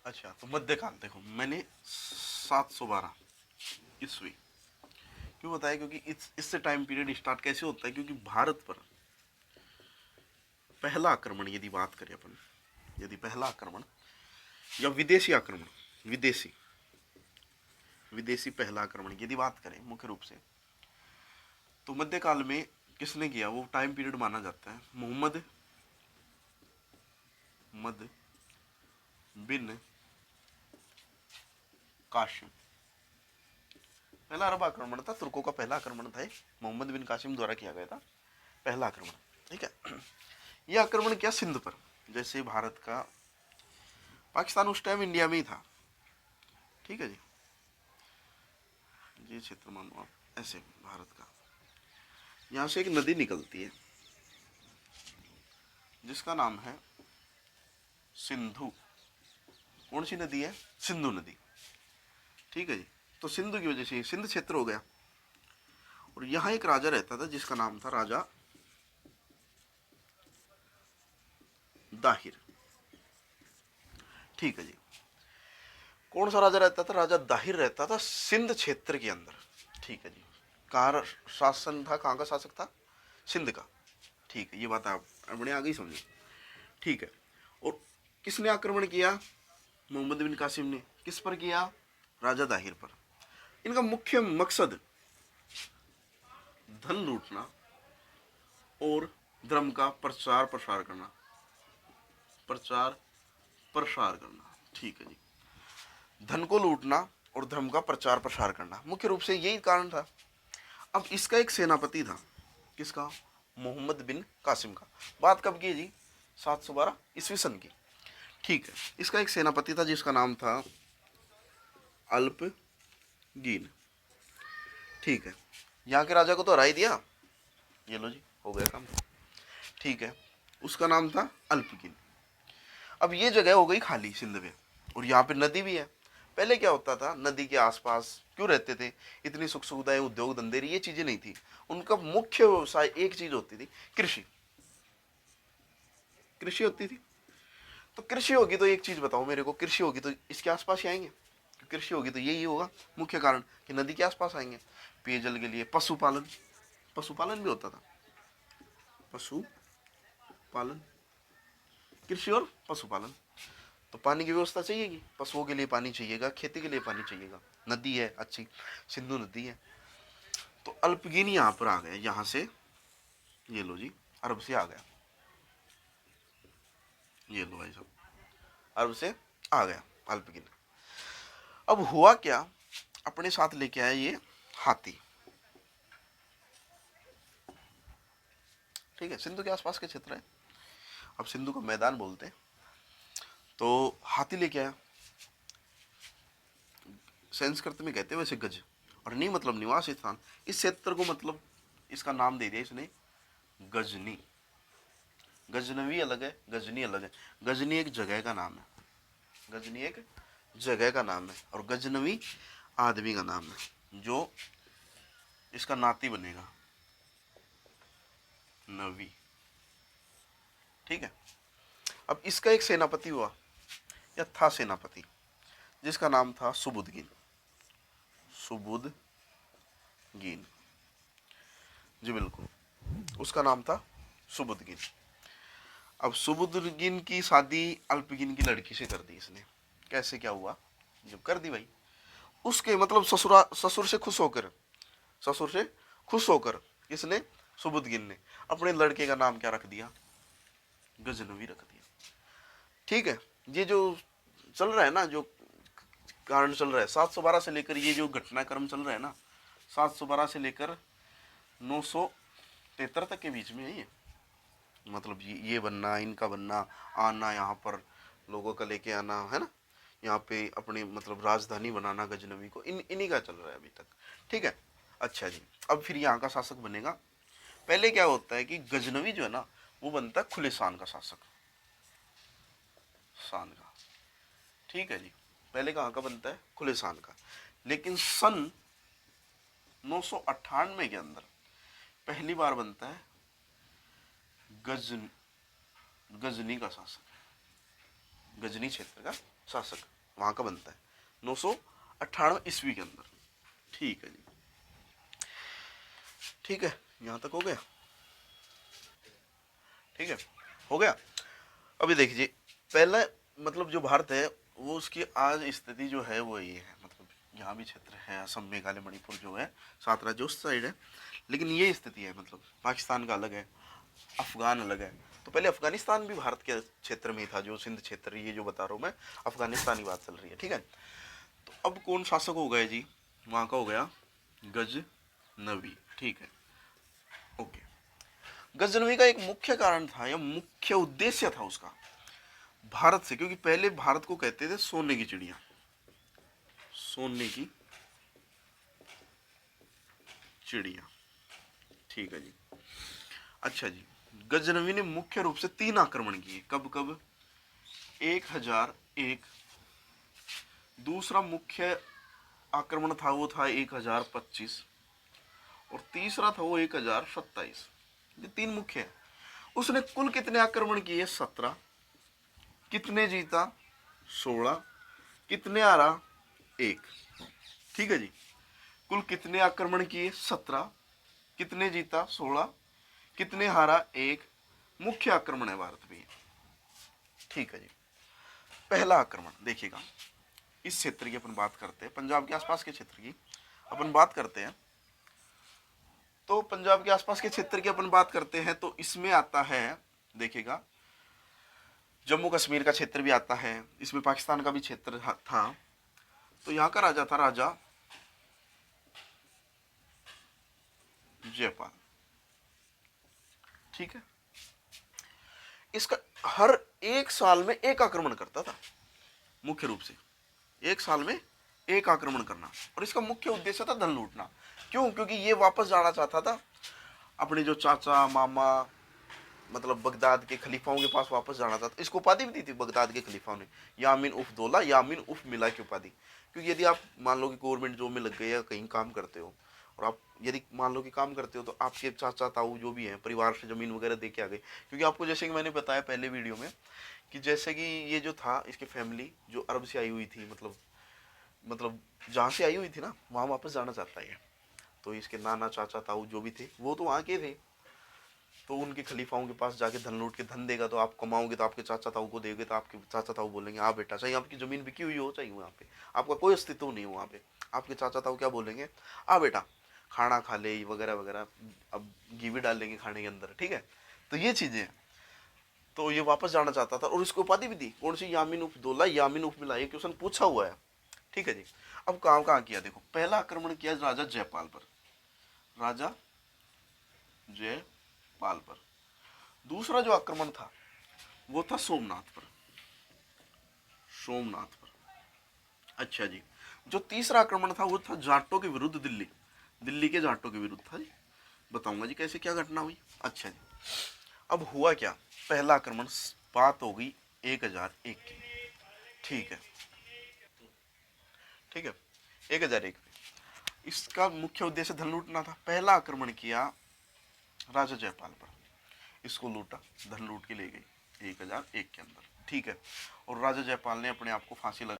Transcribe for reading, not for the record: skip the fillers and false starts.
अच्छा, तो मध्यकाल देखो, मैंने 712 ईस्वी क्यों बताया, क्योंकि इससे टाइम पीरियड स्टार्ट कैसे होता है, क्योंकि भारत पर पहला आक्रमण यदि बात करें अपन, यदि पहला आक्रमण या विदेशी आक्रमण, विदेशी विदेशी पहला आक्रमण यदि बात करें मुख्य रूप से, तो मध्यकाल में किसने किया, वो टाइम पीरियड माना जाता है मोहम्मद बिन कासिम। पहला अरब आक्रमण था, तुर्कों का पहला आक्रमण था, मोहम्मद बिन कासिम द्वारा किया गया था पहला आक्रमण। ठीक है, यह आक्रमण किया सिंध पर। जैसे भारत का, पाकिस्तान उस टाइम इंडिया में ही था, ठीक है जी, ये क्षेत्र मानो आप ऐसे भारत का। यहाँ से एक नदी निकलती है जिसका नाम है सिंधु। कौन सी नदी है, सिंधु नदी। ठीक है जी, तो सिंधु की वजह से सिंध क्षेत्र हो गया। और यहाँ एक राजा रहता था जिसका नाम था राजा दाहिर। ठीक है जी, कौन सा राजा रहता था, राजा दाहिर रहता था सिंध क्षेत्र के अंदर। ठीक है जी, कहाँ शासन था, कहाँ का शासक था, सिंध का। ठीक है, ये बात आप अपने आगे ही समझे। ठीक है, और किसने आक्रमण किया, मोहम्मद बिन कासिम ने। किस पर किया, राजा दाहिर पर। इनका मुख्य मकसद धन लूटना और धर्म का प्रचार प्रसार करना, प्रचार प्रसार करना। ठीक है जी, धन को लूटना और धर्म का प्रचार प्रसार करना, मुख्य रूप से यही कारण था। अब इसका एक सेनापति था, किसका, मोहम्मद बिन कासिम का। बात कब की जी, 712 ईस्वी सन की। ठीक है, इसका एक सेनापति था जिसका नाम था अल्पगीन। ठीक है, यहाँ के राजा को तो हरा ही दिया, ये लो जी, हो गया काम। ठीक है, उसका नाम था अल्पगीन। अब ये जगह हो गई खाली सिंध में, और यहाँ पे नदी भी है। पहले क्या होता था, नदी के आसपास क्यों रहते थे, इतनी सुख सुविधाएं, उद्योग धंधे, ये चीजें नहीं थी। उनका मुख्य व्यवसाय एक चीज होती थी, कृषि। कृषि होती थी, तो कृषि होगी तो एक चीज बताओ मेरे को, कृषि होगी तो इसके आसपास ही आएंगे। कृषि होगी तो यही होगा मुख्य कारण कि नदी के आसपास आएंगे। पेयजल के लिए पशुपालन, पशुपालन भी होता था, पशुपालन, कृषि और पशुपालन। तो पानी की व्यवस्था चाहिएगी, पशुओं के लिए पानी चाहिएगा, खेती के लिए पानी चाहिएगा। नदी है अच्छी, सिंधु नदी है। तो अल्पगीन यहाँ पर आ गया, यहाँ से, ये लो जी, अरब से आ गया, ये लो भाई साहब, अरब से आ गया अल्पगीन। अब हुआ क्या, अपने साथ लेके आया ये हाथी। ठीक है, सिंधु के आसपास के क्षेत्र है, अब सिंधु का मैदान बोलते हैं। तो हाथी लेके आया, संस्कृत में कहते हैं वैसे गज, और नहीं मतलब निवास स्थान। इस क्षेत्र को मतलब इसका नाम दे दिया इसने गजनी। गजनवी अलग है, गजनी अलग है। गजनी एक जगह का नाम है, गजनी एक जगह का नाम है, और गजनवी आदमी का नाम है जो इसका नाती बनेगा, नवी। ठीक है, अब इसका एक सेनापति हुआ, या था सेनापति, जिसका नाम था सुबुदगीन। सुबुदगीन, जी बिल्कुल, उसका नाम था सुबुदगीन। अब सुबुदगीन की शादी अल्पगीन की लड़की से कर दी इसने। कैसे क्या हुआ, जब कर दी भाई, उसके मतलब ससुर से खुश होकर, ससुर से खुश होकर इसने, सुबुदगीन ने अपने लड़के का नाम क्या रख दिया, गजनवी रख दिया। ठीक है, ये जो चल रहा है ना, जो कारण चल रहा है 712 से लेकर, ये जो घटनाक्रम चल रहा है ना, 712 से लेकर 973 तक के बीच में है ये। मतलब ये बनना, इनका बनना, आना यहाँ पर, लोगों का लेके आना, है ना, यहाँ पे अपने मतलब राजधानी बनाना गजनवी को, इन्हीं का चल रहा है अभी तक। ठीक है, अच्छा जी, अब फिर यहाँ का शासक बनेगा। पहले क्या होता है कि गजनवी जो है ना, वो बनता है खुलिसान का शासक, शान का। ठीक है जी, पहले कहाँ का बनता है, खुलिसान का। लेकिन सन 998 के अंदर पहली बार बनता है गजनी का शासक, गजनी क्षेत्र का शासक। वहां का बनता है 998 ईस्वी के अंदर। ठीक है जी, ठीक है, यहां तक हो गया, ठीक है, हो गया। अभी देखिए, पहला मतलब जो भारत है वो उसकी आज स्थिति जो है वो ये है, मतलब यहाँ भी क्षेत्र है, असम मेघालय मणिपुर जो है 7 राज्य उस साइड है, लेकिन ये स्थिति है, मतलब पाकिस्तान का अलग है, अफगान अलग है। तो पहले अफगानिस्तान भी भारत के क्षेत्र में ही था, जो सिंध क्षेत्र, ये जो बता रहा हूँ मैं, अफगानिस्तान की बात चल रही है, ठीक है। तो अब कौन शासक हो गए जी, वहां का हो गया गजनवी, ठीक है, ओके। गजनवी का एक मुख्य कारण था या मुख्य उद्देश्य था उसका भारत से, क्योंकि पहले भारत को कहते थे सोने की चिड़िया, सोने की चिड़िया, ठीक है जी। अच्छा जी, गजनवी ने मुख्य रूप से 3 आक्रमण किए, कब कब, 1001, दूसरा मुख्य आक्रमण था वो था 1025, और तीसरा था वो 1027। ये 3 मुख्य है। उसने कुल कितने आक्रमण किए, 17, कितने जीता, 16, कितने हारा, 1, ठीक है जी। कुल कितने आक्रमण किए, 17, कितने जीता, 16, कितने हारा, 1, मुख्य आक्रमण है भारत में, ठीक है जी। पहला आक्रमण देखिएगा, इस क्षेत्र की अपन बात करते हैं, पंजाब के आसपास के क्षेत्र की अपन बात करते हैं, तो पंजाब के आसपास के क्षेत्र की अपन बात करते हैं तो इसमें आता है, देखिएगा, जम्मू कश्मीर का क्षेत्र भी आता है, इसमें पाकिस्तान का भी क्षेत्र था। तो यहाँ का राजा था राजा जयपाल, ठीक है। इसका हर 1 साल में एक आक्रमण करता था, मुख्य रूप से 1 साल में एक आक्रमण करना, और इसका मुख्य उद्देश्य था धन लूटना। क्यों, क्योंकि ये वापस जाना चाहता था अपने जो चाचा मामा, मतलब बगदाद के खलीफाओं के पास वापस जाना चाहता। इसको उपाधि भी दी थी बगदाद के खलीफाओं ने, यामीन उफ दौला, यामीन उफ मिला की उपाधि। क्योंकि यदि आप मान लो कि गवर्नमेंट जॉब में लग गए या कहीं काम करते हो, और आप यदि मान लो कि काम करते हो, तो आपके चाचा ताऊ जो भी हैं परिवार से जमीन वगैरह दे के आ गए। क्योंकि आपको जैसे कि मैंने बताया पहले वीडियो में कि जैसे कि ये जो था, इसकी फैमिली जो अरब से आई हुई थी, मतलब जहाँ से आई हुई थी ना, वहाँ वापस जाना चाहता है। तो इसके नाना चाचा ताऊ जो भी थे वो तो वहाँ के थे, तो उनके खलीफाओं के पास जाके धन लूट के धन देगा, तो आप कमाओगे तो आपके चाचा ताऊ को देगे, तो आपके चाचा ताऊ बोलेंगे हाँ बेटा, चाहे आपकी जमीन बिकी हुई हो, चाहिए वहाँ पे आपका कोई अस्तित्व नहीं हो वहाँ पे, आपके चाचा ताऊ क्या बोलेंगे, आ बेटा खाना खा ले वगैरह वगैरह, अब घी भी डाल लेंगे खाने के अंदर, ठीक है। तो ये चीजें हैं। तो ये वापस जाना चाहता था, और इसको उपाधि भी दी, कौन सी, यामीन उफ दौला, यामीन उफ मिला, ये क्वेश्चन पूछा हुआ है, ठीक है जी। अब काम कहाँ किया, देखो, पहला आक्रमण किया राजा जयपाल पर, राजा जयपाल पर। दूसरा जो आक्रमण था वो था सोमनाथ पर, सोमनाथ पर। अच्छा जी, जो तीसरा आक्रमण था वो था जाटों के विरुद्ध, दिल्ली, दिल्ली के जाटों के विरुद्ध था जी। बताऊंगा जी कैसे क्या घटना हुई। अच्छा जी, अब हुआ क्या, पहला आक्रमण, बात हो गई 1001 की, ठीक है, ठीक है, 1001 पे इसका मुख्य उद्देश्य धन लूटना था। पहला आक्रमण किया राजा जयपाल पर, इसको लूटा, धन लूट के ले गई 1001 के अंदर, ठीक है। और राजा जयपाल ने अपने आप को फांसी लगा